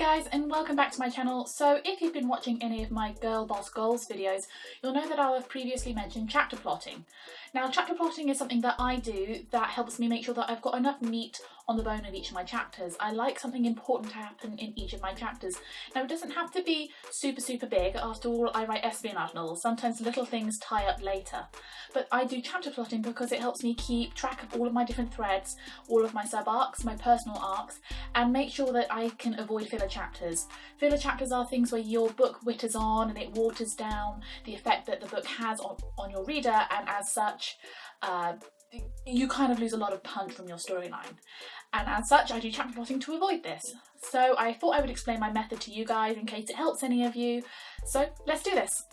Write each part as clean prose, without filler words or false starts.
guys, and welcome back to my channel. So if you've been watching any of my Girl Boss Goals videos, you'll know that I'll have previously mentioned chapter plotting. Now, chapter plotting is something that I do that helps me make sure that I've got enough meat on the bone of each of my chapters. I like something important to happen in each of my chapters. Now, it doesn't have to be super big. After all, I write espionage novels. Sometimes little things tie up later. But I do chapter plotting because it helps me keep track of all of my different threads, all of my sub-arcs, my personal arcs, and make sure that I can avoid filler chapters. Filler chapters are things where your book witters on and it waters down the effect that the book has on your reader, and as such, you kind of lose a lot of punch from your storyline. And as such, I do chapter plotting to avoid this. So I thought I would explain my method to you guys in case it helps any of you. So let's do this.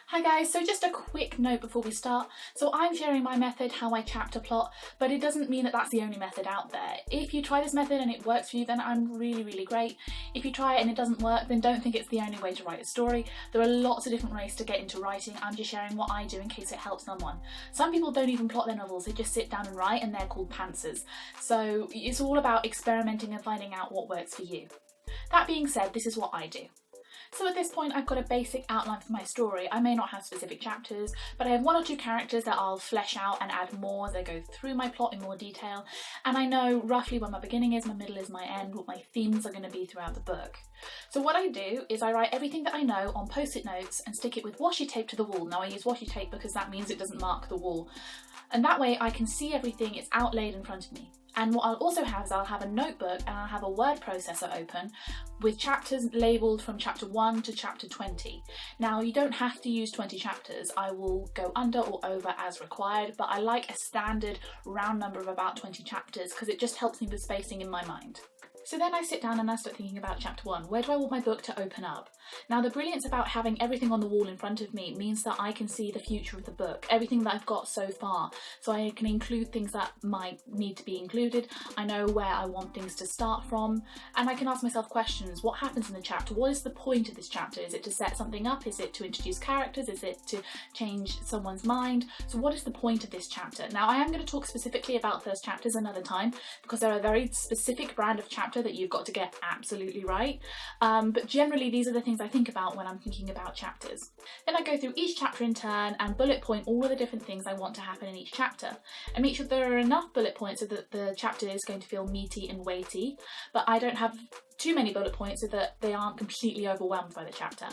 Hi guys, so just a quick note before we start. So I'm sharing my method, how I chapter plot, but it doesn't mean that that's the only method out there. If you try this method and it works for you, then I'm really great. If you try it and it doesn't work, then don't think it's the only way to write a story. There are lots of different ways to get into writing. I'm just sharing what I do in case it helps someone. Some people don't even plot their novels, they just sit down and write, and they're called pantsers. So it's all about experimenting and finding out what works for you. That being said, this is what I do. So at this point I've got a basic outline for my story. I may not have specific chapters, but I have one or two characters that I'll flesh out and add more as I go through my plot in more detail, and I know roughly where my beginning is, my middle is, my end, what my themes are going to be throughout the book. So what I do is I write everything that I know on post-it notes and stick it with washi tape to the wall. Now I use washi tape because that means it doesn't mark the wall, and that way I can see everything, it's outlaid in front of me. And what I'll also have is I'll have a notebook and I'll have a word processor open with chapters labelled from chapter 1 to chapter 20. Now you don't have to use 20 chapters, I will go under or over as required, but I like a standard round number of about 20 chapters because it just helps me with spacing in my mind. So then I sit down and I start thinking about chapter 1. Where do I want my book to open up? Now the brilliance about having everything on the wall in front of me means that I can see the future of the book, everything that I've got so far. So I can include things that might need to be included. I know where I want things to start from, and I can ask myself questions. What happens in the chapter? What is the point of this chapter? Is it to set something up? Is it to introduce characters? Is it to change someone's mind? So what is the point of this chapter? Now I am going to talk specifically about first chapters another time because they're a very specific brand of chapter that you've got to get absolutely right, but generally these are the things I think about when I'm thinking about chapters. Then I go through each chapter in turn and bullet point all of the different things I want to happen in each chapter, and make sure there are enough bullet points so that the chapter is going to feel meaty and weighty, but I don't have too many bullet points so that they aren't completely overwhelmed by the chapter.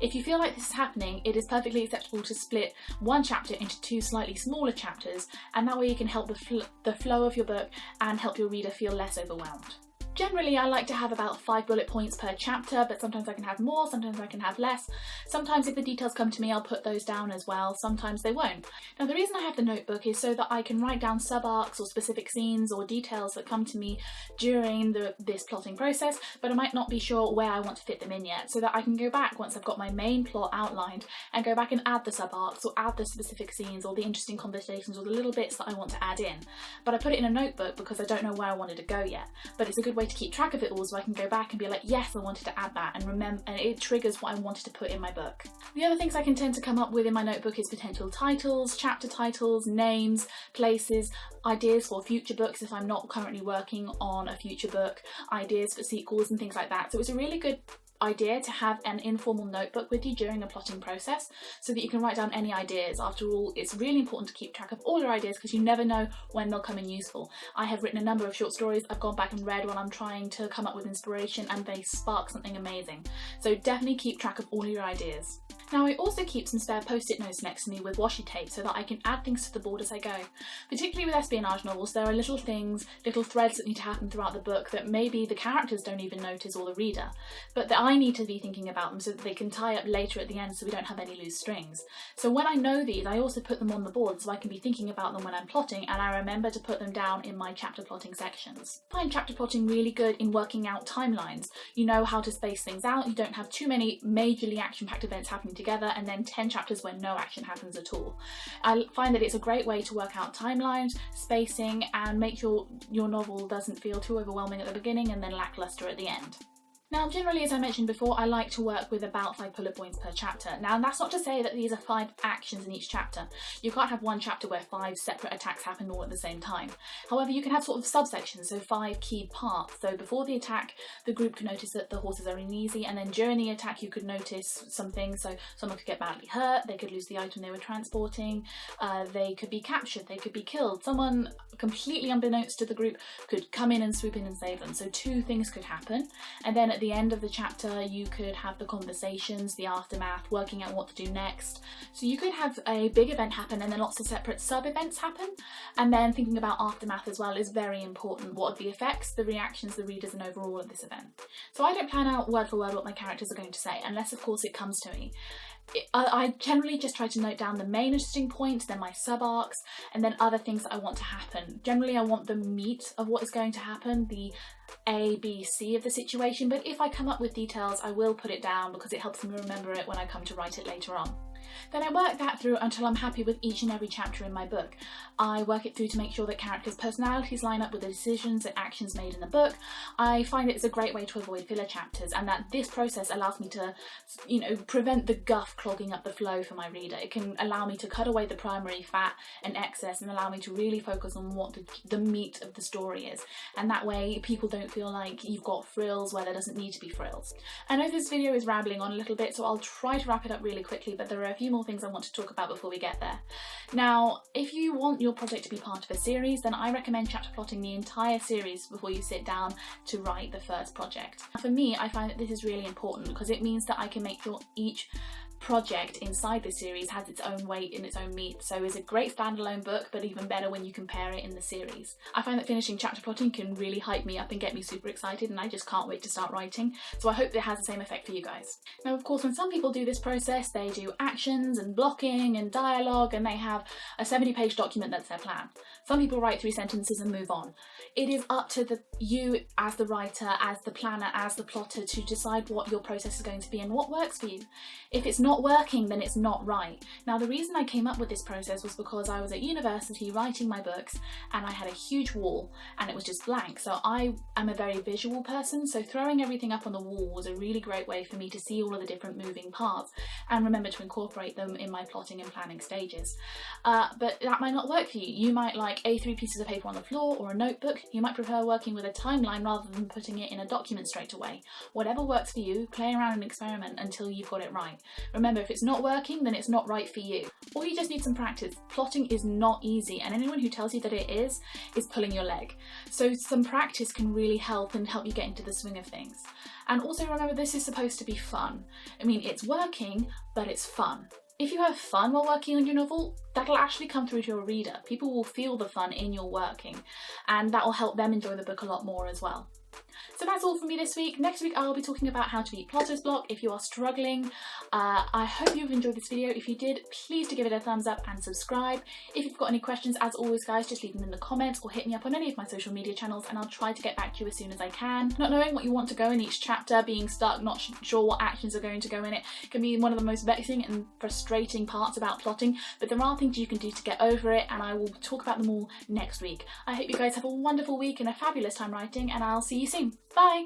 If you feel like this is happening, it is perfectly acceptable to split one chapter into two slightly smaller chapters, and that way you can help the flow of your book and help your reader feel less overwhelmed. Generally, I like to have about 5 bullet points per chapter, but sometimes I can have more, sometimes I can have less. Sometimes if the details come to me, I'll put those down as well, sometimes they won't. Now the reason I have the notebook is so that I can write down sub-arcs or specific scenes or details that come to me during this plotting process, but I might not be sure where I want to fit them in yet, so that I can go back once I've got my main plot outlined and go back and add the sub-arcs or add the specific scenes or the interesting conversations or the little bits that I want to add in. But I put it in a notebook because I don't know where I wanted to go yet, but it's a good way to keep track of it all so I can go back and be like, yes, I wanted to add that, and remember, and it triggers what I wanted to put in my book. The other things I can tend to come up with in my notebook is potential titles, chapter titles, names, places, ideas for future books if I'm not currently working on a future book, ideas for sequels and things like that. So it's a really good idea to have an informal notebook with you during the plotting process so that you can write down any ideas. After all, it's really important to keep track of all your ideas because you never know when they'll come in useful. I have written a number of short stories I've gone back and read while I'm trying to come up with inspiration, and they spark something amazing. So definitely keep track of all your ideas. Now I also keep some spare post-it notes next to me with washi tape so that I can add things to the board as I go. Particularly with espionage novels, there are little things, little threads that need to happen throughout the book that maybe the characters don't even notice or the reader, but that I need to be thinking about them so that they can tie up later at the end so we don't have any loose strings. So when I know these, I also put them on the board so I can be thinking about them when I'm plotting, and I remember to put them down in my chapter plotting sections. I find chapter plotting really good in working out timelines. You know how to space things out, you don't have too many majorly action-packed events happening together, and then 10 chapters where no action happens at all. I find that it's a great way to work out timelines, spacing, and make sure your novel doesn't feel too overwhelming at the beginning and then lackluster at the end. Now, generally, as I mentioned before, I like to work with about 5 bullet points per chapter. Now, that's not to say that these are 5 actions in each chapter. You can't have one chapter where 5 separate attacks happen all at the same time. However, you can have sort of subsections, so 5 key parts. So before the attack, the group can notice that the horses are uneasy, and then during the attack you could notice some things. So someone could get badly hurt, they could lose the item they were transporting, they could be captured, they could be killed. Someone completely unbeknownst to the group could come in and swoop in and save them. So 2 things could happen. And then at the end of the chapter you could have the conversations, the aftermath, working out what to do next. So you could have a big event happen and then lots of separate sub-events happen, and then thinking about aftermath as well is very important. What are the effects, the reactions, the readers, and overall of this event? So I don't plan out word for word what my characters are going to say, unless of course it comes to me. I generally just try to note down the main interesting points, then my sub-arcs, and then other things that I want to happen. Generally I want the meat of what is going to happen, the A, B, C of the situation, but if I come up with details I will put it down because it helps me remember it when I come to write it later on. Then I work that through until I'm happy with each and every chapter in my book. I work it through to make sure that characters' personalities line up with the decisions and actions made in the book. I find it's a great way to avoid filler chapters, and that this process allows me to, prevent the guff clogging up the flow for my reader. It can allow me to cut away the primary fat and excess and allow me to really focus on what the meat of the story is. And that way people don't feel like you've got frills where there doesn't need to be frills. I know this video is rambling on a little bit, so I'll try to wrap it up really quickly, but there are a few more things I want to talk about before we get there. Now, if you want your project to be part of a series, then I recommend chapter plotting the entire series before you sit down to write the first project. For me, I find that this is really important because it means that I can make sure each project inside the series has its own weight and its own meat, so it's a great standalone book, but even better when you compare it in the series. I find that finishing chapter plotting can really hype me up and get me super excited, and I just can't wait to start writing, so I hope it has the same effect for you guys. Now, of course, when some people do this process, they do actions and blocking and dialogue, and they have a 70-page document that's their plan. Some people write 3 sentences and move on. It is up to you as the writer, as the planner, as the plotter to decide what your process is going to be and what works for you. If it's not working, then it's not right. Now, the reason I came up with this process was because I was at university writing my books and I had a huge wall and it was just blank. So I am a very visual person, so throwing everything up on the wall was a really great way for me to see all of the different moving parts and remember to incorporate them in my plotting and planning stages. But that might not work for you. You might like A3 pieces of paper on the floor or a notebook. You might prefer working with a timeline rather than putting it in a document straight away. Whatever works for you, play around and experiment until you've got it right. Remember, if it's not working, then it's not right for you. Or you just need some practice. Plotting is not easy, and anyone who tells you that it is pulling your leg. So some practice can really help you get into the swing of things. And also remember, this is supposed to be fun. I mean, it's working, but it's fun. If you have fun while working on your novel, that'll actually come through to your reader. People will feel the fun in your working, and that will help them enjoy the book a lot more as well. So that's all from me this week. Next week I'll be talking about how to beat plotter's block if you are struggling. I hope you've enjoyed this video. If you did, please do give it a thumbs up and subscribe. If you've got any questions, as always guys, just leave them in the comments or hit me up on any of my social media channels and I'll try to get back to you as soon as I can. Not knowing what you want to go in each chapter, being stuck, not sure what actions are going to go in it, can be one of the most vexing and frustrating parts about plotting, but there are things you can do to get over it, and I will talk about them all next week. I hope you guys have a wonderful week and a fabulous time writing, and I'll see you soon. Bye!